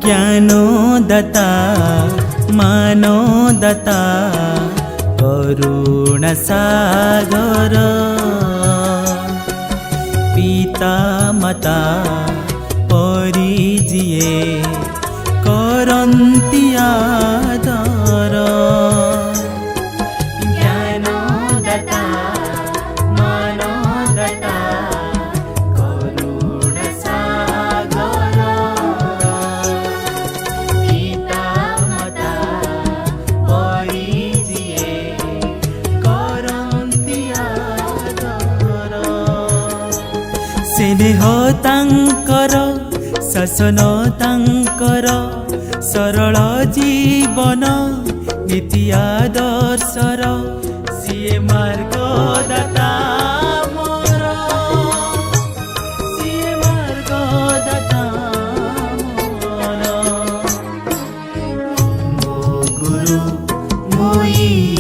ज्ञानोदता मानोदता करुण सागर पिता माता परिजिए करन्ति आदर ज्ञानोदता मानोदता करुण सागर पिता माता परिजिए करन्ति आदर स्नेह तांकर शासन तांकर सरल जीवन नीति आदर्शर सीए मार्गदाता मोर सीए मार्गदाता मोर मो गुरु मोई